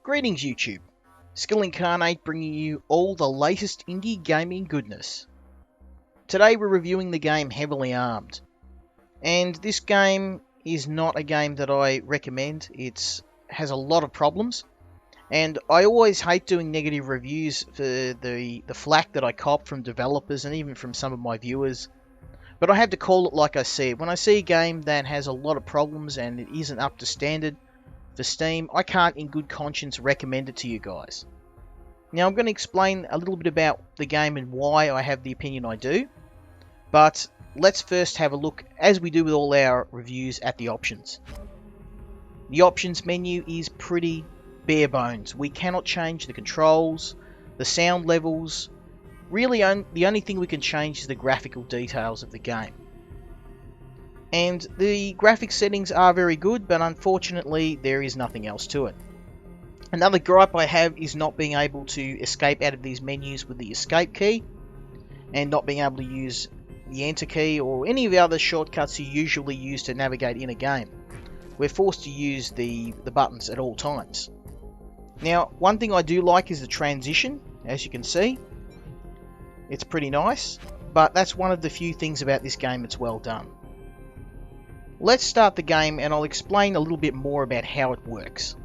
Greetings YouTube, Skill Incarnate bringing you all the latest indie gaming goodness. Today we're reviewing the game Heavily Armed, and this game is not a game that I recommend. It has a lot of problems, and I always hate doing negative reviews for the flack that I cop from developers and even from some of my viewers. But I have to call it like I see it. When I see a game that has a lot of problems and it isn't up to standard for Steam, I can't in good conscience recommend it to you guys. Now I'm going to explain a little bit about the game and why I have the opinion I do. But let's first have a look, as we do with all our reviews, at the options. The options menu is pretty bare bones. We cannot change the controls, the sound levels. Really, the only thing we can change is the graphical details of the game. And the graphic settings are very good, but unfortunately there is nothing else to it. Another gripe I have is not being able to escape out of these menus with the escape key, and not being able to use the enter key or any of the other shortcuts you usually use to navigate in a game. We're forced to use the buttons at all times. Now, one thing I do like is the transition, as you can see. It's pretty nice, but that's one of the few things about this game that's well done. Let's start the game and I'll explain a little bit more about how it works.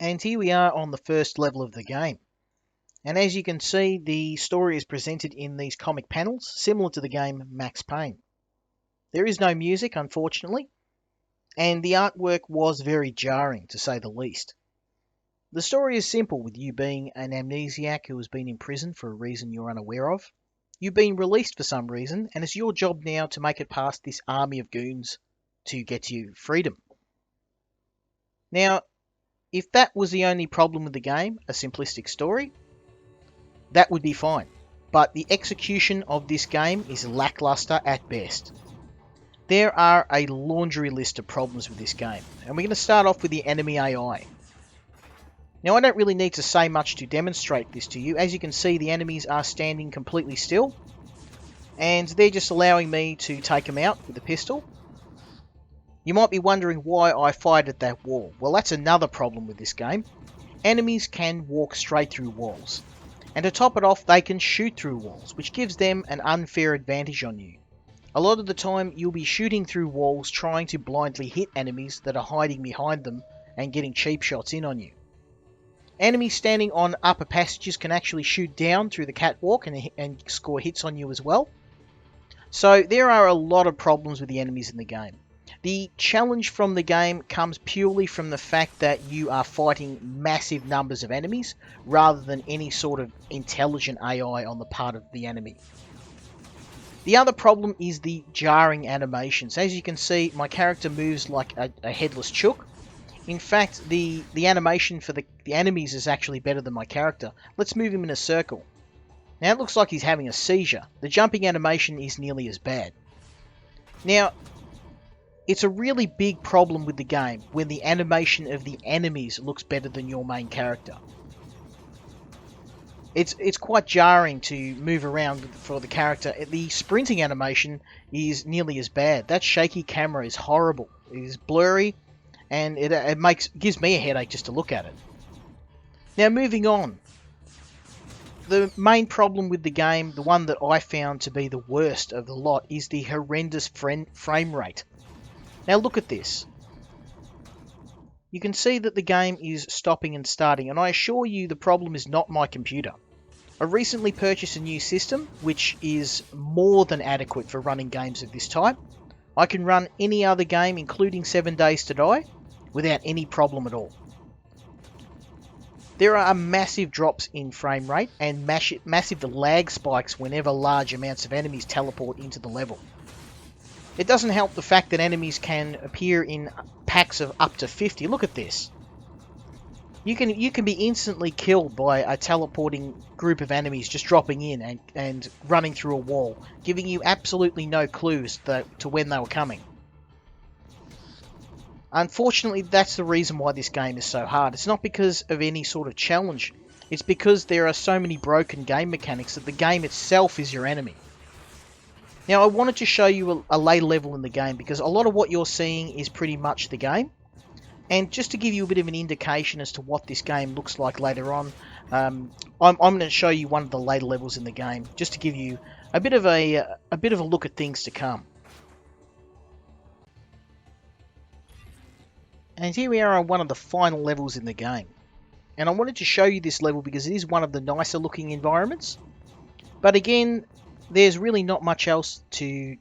And here we are on the first level of the game. And as you can see, the story is presented in these comic panels, similar to the game Max Payne. There is no music, unfortunately, and the artwork was very jarring, to say the least. The story is simple, with you being an amnesiac who has been in prison for a reason you're unaware of. You've been released for some reason, and it's your job now to make it past this army of goons to get to your freedom. Now, if that was the only problem with the game, a simplistic story, that would be fine. But the execution of this game is lackluster at best. There are a laundry list of problems with this game, and we're going to start off with the enemy AI. Now, I don't really need to say much to demonstrate this to you. As you can see, the enemies are standing completely still, and they're just allowing me to take them out with a pistol. You might be wondering why I fired at that wall. Well, that's another problem with this game. Enemies can walk straight through walls, and to top it off, they can shoot through walls, which gives them an unfair advantage on you. A lot of the time, you'll be shooting through walls trying to blindly hit enemies that are hiding behind them and getting cheap shots in on you. Enemies standing on upper passages can actually shoot down through the catwalk and score hits on you as well. So there are a lot of problems with the enemies in the game. The challenge from the game comes purely from the fact that you are fighting massive numbers of enemies rather than any sort of intelligent AI on the part of the enemy. The other problem is the jarring animations. As you can see, my character moves like a headless chook. In fact, the animation for the enemies is actually better than my character. Let's move him in a circle. Now it looks like he's having a seizure. The jumping animation is nearly as bad. Now, it's a really big problem with the game when the animation of the enemies looks better than your main character. It's quite jarring to move around for the character. The sprinting animation is nearly as bad. That shaky camera is horrible. It is blurry, and it gives me a headache just to look at it. Now, moving on. The main problem with the game, the one that I found to be the worst of the lot, is the horrendous frame rate. Now look at this. You can see that the game is stopping and starting, and I assure you the problem is not my computer. I recently purchased a new system, which is more than adequate for running games of this type. I can run any other game, including 7 Days to Die, without any problem at all. There are massive drops in frame rate and massive lag spikes whenever large amounts of enemies teleport into the level. It doesn't help the fact that enemies can appear in packs of up to 50. Look at this. You can be instantly killed by a teleporting group of enemies just dropping in and running through a wall, giving you absolutely no clues to when they were coming. Unfortunately, that's the reason why this game is so hard. It's not because of any sort of challenge. It's because there are so many broken game mechanics that the game itself is your enemy. Now I wanted to show you a later level in the game because a lot of what you're seeing is pretty much the game. And just to give you a bit of an indication as to what this game looks like later on, I'm going to show you one of the later levels in the game, just to give you a bit of a look at things to come. And here we are on one of the final levels in the game. And I wanted to show you this level because it is one of the nicer looking environments. But again, there's really not much else to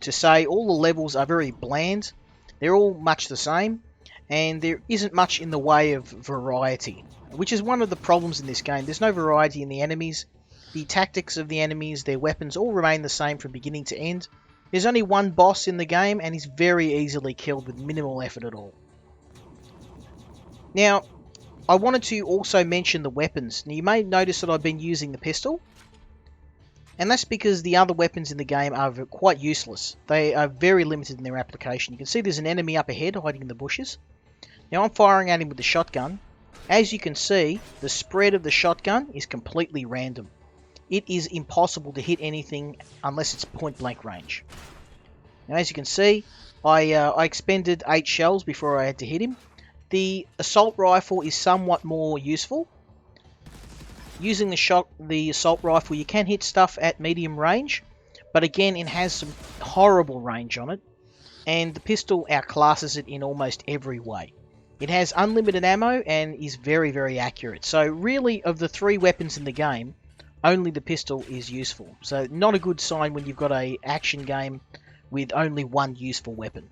say. All the levels are very bland. They're all much the same. And there isn't much in the way of variety, which is one of the problems in this game. There's no variety in the enemies. The tactics of the enemies, their weapons, all remain the same from beginning to end. There's only one boss in the game, and he's very easily killed with minimal effort at all. Now, I wanted to also mention the weapons. Now, you may notice that I've been using the pistol, and that's because the other weapons in the game are quite useless. They are very limited in their application. You can see there's an enemy up ahead hiding in the bushes. Now I'm firing at him with the shotgun. As you can see, the spread of the shotgun is completely random. It is impossible to hit anything unless it's point blank range. Now as you can see, I expended 8 shells before I had to hit him. The assault rifle is somewhat more useful. Using the assault rifle, you can hit stuff at medium range, but again it has some horrible range on it, and the pistol outclasses it in almost every way. It has unlimited ammo and is very, very accurate. So really, of the 3 weapons in the game, only the pistol is useful. So not a good sign when you've got an action game with only one useful weapon.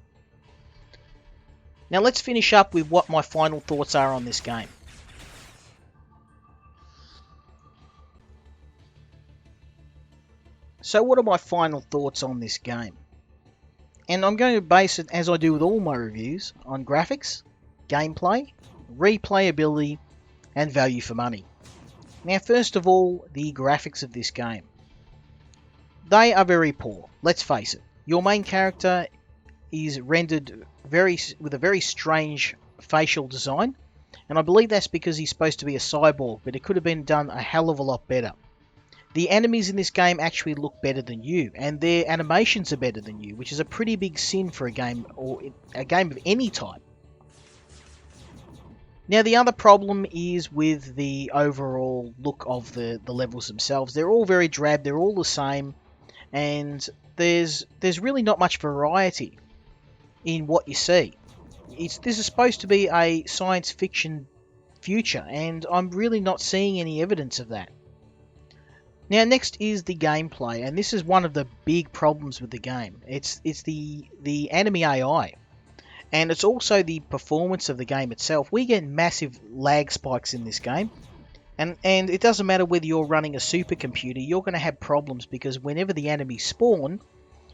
Now let's finish up with what my final thoughts are on this game. So what are my final thoughts on this game? And I'm going to base it, as I do with all my reviews, on graphics, gameplay, replayability, and value for money. Now first of all, the graphics of this game. They are very poor, let's face it. Your main character is rendered with a very strange facial design, and I believe that's because he's supposed to be a cyborg, but it could have been done a hell of a lot better. The enemies in this game actually look better than you, and their animations are better than you, which is a pretty big sin for a game, or a game of any type. Now the other problem is with the overall look of the levels themselves. They're all very drab, they're all the same, and there's really not much variety in what you see. This is supposed to be a science fiction future, and I'm really not seeing any evidence of that. Now next is the gameplay, and this is one of the big problems with the game. It's the enemy AI. And it's also the performance of the game itself. We get massive lag spikes in this game. And it doesn't matter whether you're running a supercomputer, you're going to have problems because whenever the enemies spawn,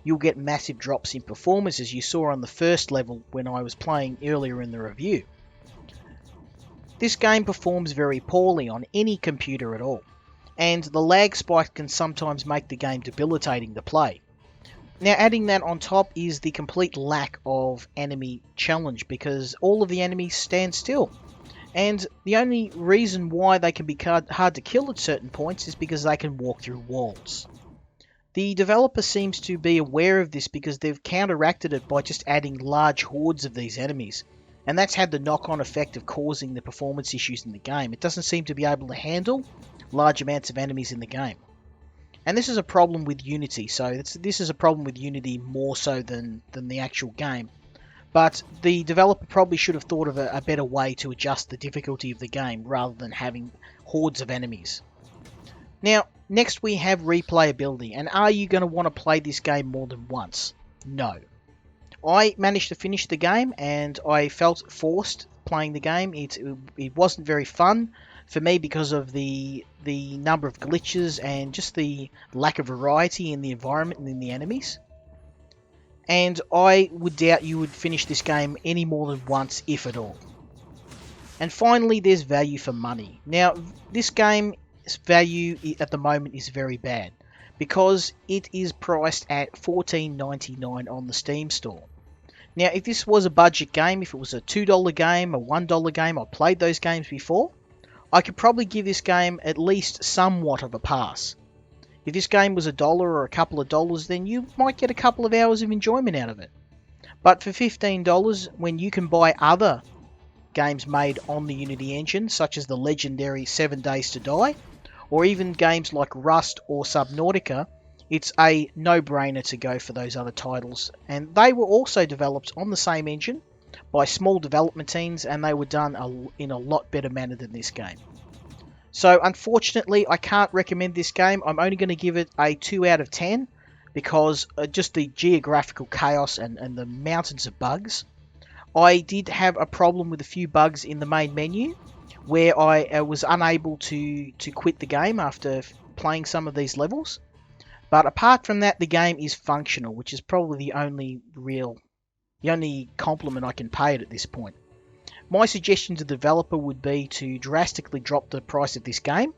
you'll get massive drops in performance, as you saw on the first level when I was playing earlier in the review. This game performs very poorly on any computer at all. And the lag spike can sometimes make the game debilitating to play. Now adding that on top is the complete lack of enemy challenge, because all of the enemies stand still. And the only reason why they can be hard to kill at certain points is because they can walk through walls. The developer seems to be aware of this because they've counteracted it by just adding large hordes of these enemies. And that's had the knock-on effect of causing the performance issues in the game. It doesn't seem to be able to handle large amounts of enemies in the game. And this is a problem with Unity, so this is a problem with Unity more so than the actual game. But the developer probably should have thought of a better way to adjust the difficulty of the game rather than having hordes of enemies. Now, next we have replayability, and are you going to want to play this game more than once? No. I managed to finish the game, and I felt forced playing the game. It wasn't very fun for me because of the number of glitches and just the lack of variety in the environment and in the enemies. And I would doubt you would finish this game any more than once, if at all. And finally, there's value for money. Now, this game's value at the moment is very bad, because it is priced at $14.99 on the Steam store. Now, if this was a budget game, if it was a $2 game, a $1 game, I played those games before, I could probably give this game at least somewhat of a pass. If this game was $1 or a couple of dollars, then you might get a couple of hours of enjoyment out of it. But for $15, when you can buy other games made on the Unity engine, such as the legendary 7 Days to Die, or even games like Rust or Subnautica, it's a no-brainer to go for those other titles. And they were also developed on the same engine by small development teams, and they were done in a lot better manner than this game. So unfortunately, I can't recommend this game. I'm only going to give it a 2 out of 10 because just the geographical chaos and the mountains of bugs. I did have a problem with a few bugs in the main menu where I was unable to quit the game after playing some of these levels. But apart from that, the game is functional, which is probably the only compliment I can pay it at this point. My suggestion to the developer would be to drastically drop the price of this game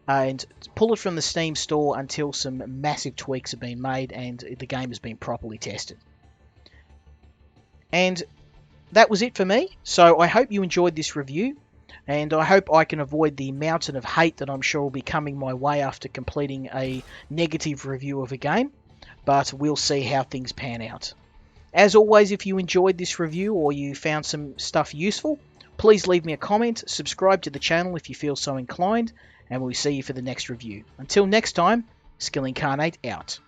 and pull it from the Steam store until some massive tweaks have been made and the game has been properly tested. And that was it for me. So I hope you enjoyed this review, and I hope I can avoid the mountain of hate that I'm sure will be coming my way after completing a negative review of a game, but we'll see how things pan out. As always, if you enjoyed this review or you found some stuff useful, please leave me a comment, subscribe to the channel if you feel so inclined, and we'll see you for the next review. Until next time, Skill Incarnate out.